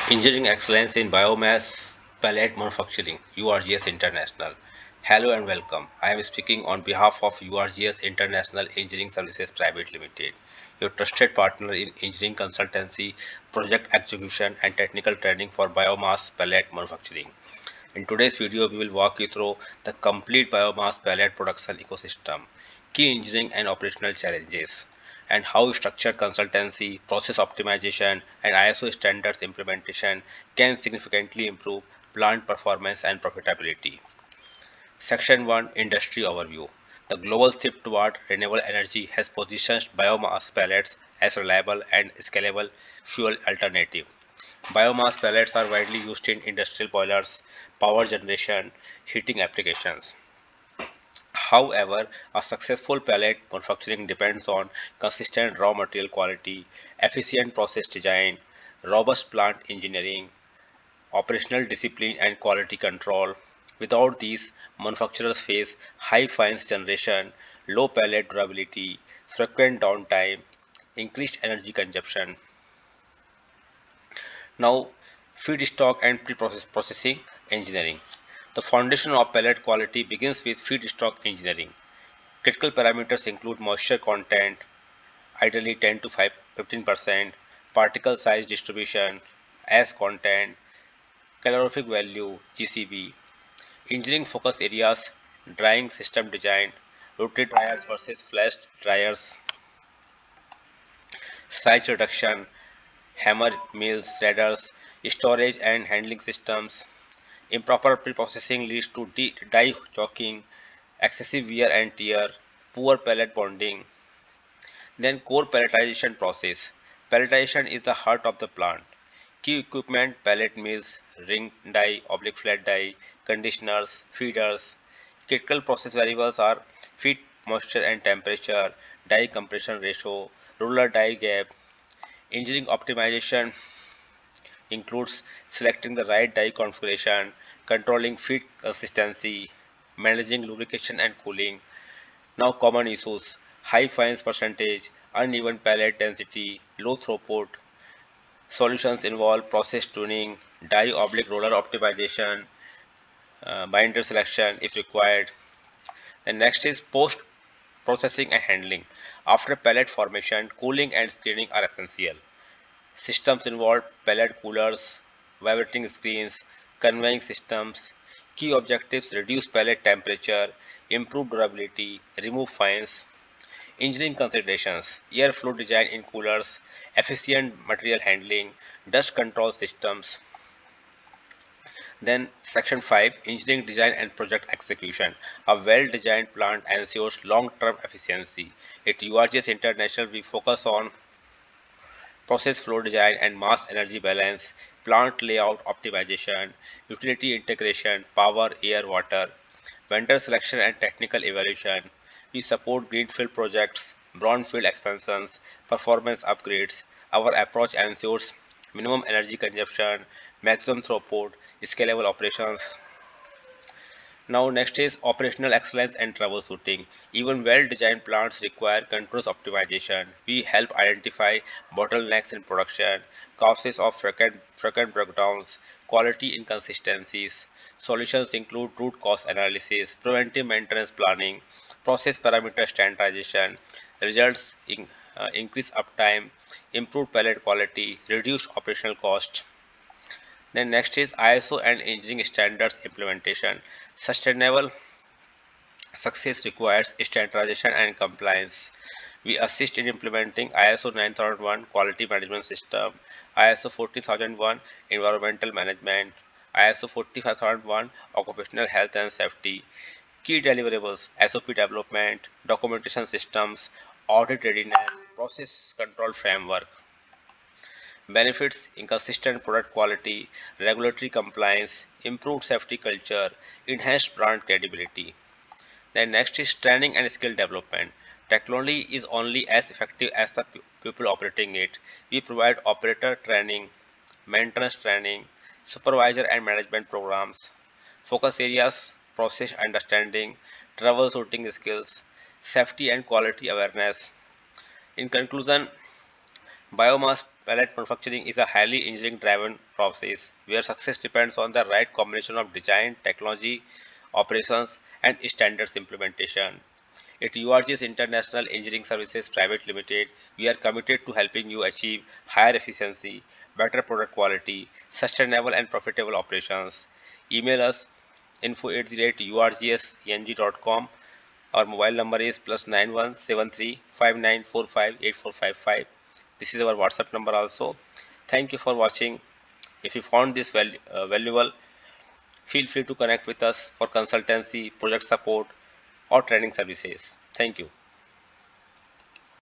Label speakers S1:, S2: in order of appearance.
S1: Engineering Excellence in Biomass Pellet Manufacturing, URGS International. Hello and welcome. I am speaking on behalf of URGS International Engineering Services Private Limited, your trusted partner in engineering consultancy, project execution, and technical training for biomass pellet manufacturing. In today's video, we will walk you through the complete biomass pellet production ecosystem, key engineering and operational challenges, and how structured consultancy, process optimization, and ISO standards implementation can significantly improve plant performance and profitability. Section 1, Industry Overview. The global shift toward renewable energy has positioned biomass pellets as reliable and scalable fuel alternative. Biomass pellets are widely used in industrial boilers, power generation, heating applications. However, a successful pellet manufacturing depends on consistent raw material quality, efficient process design, robust plant engineering, operational discipline, and quality control. Without these, manufacturers face high fines generation, low pellet durability, frequent downtime, increased energy consumption. Now, feedstock and processing engineering. The foundation of pellet quality begins with feedstock engineering. Critical parameters include moisture content, ideally 10 to 15%, particle size distribution, ash content, calorific value, GCV. Engineering focus areas, drying system design, rotary dryers versus flash dryers, size reduction, hammer mills, shredders, storage and handling systems. Improper preprocessing leads to die choking, excessive wear and tear, poor pellet bonding. Then core pelletization process. Pelletization is the heart of the plant. Key equipment, pellet mills, ring die, oblique flat die, conditioners, feeders. Critical process variables are feed moisture and temperature, die compression ratio, roller die gap. Engineering optimization includes selecting the right die configuration, controlling feed consistency, managing lubrication and cooling. Now common issues, high fines percentage, uneven pellet density, low throughput. Solutions involve process tuning, die oblique roller optimization, binder selection if required. The next is post processing and handling. After pellet formation, cooling and screening are essential. Systems involve pellet coolers, vibrating screens, conveying systems. Key objectives reduce pellet temperature, improve durability, remove fines. Engineering considerations, airflow design in coolers, efficient material handling, dust control systems. Then section 5, engineering design and project execution. A well-designed plant ensures long-term efficiency. At URGS International, we focus on process flow design and mass energy balance, plant layout optimization, utility integration, power, air, water, vendor selection and technical evaluation. We support greenfield projects, brownfield expansions, performance upgrades. Our approach ensures minimum energy consumption, maximum throughput, scalable operations. Now next is operational excellence and troubleshooting. Even well-designed plants require continuous optimization. We help identify bottlenecks in production, causes of frequent breakdowns, quality inconsistencies. Solutions include root cause analysis, preventive maintenance planning, process parameter standardization. Results increase uptime, improved pellet quality, reduced operational cost. Then next is ISO and engineering standards implementation. Sustainable success requires standardization and compliance. We assist in implementing ISO 9001 quality management system, ISO 14001 environmental management, ISO 45001 occupational health and safety. Key deliverables, SOP development, documentation systems, audit readiness, process control framework. Benefits, inconsistent product quality, regulatory compliance, improved safety culture, enhanced brand credibility. Then next is training and skill development. Technology is only as effective as the people operating it. We provide operator training, maintenance training, supervisor and management programs. Focus areas, process understanding, troubleshooting skills, safety and quality awareness. In conclusion, biomass Pallet manufacturing is a highly engineering driven process where success depends on the right combination of design, technology, operations, and standards implementation. At URG's International Engineering Services Private Limited, we are committed to helping you achieve higher efficiency, better product quality, sustainable and profitable operations. Email us info@urgseng.com. Our mobile number is +917359458455. This is our WhatsApp number also. Thank you for watching. If you found this valuable, feel free to connect with us for consultancy, project support, or training services. Thank you.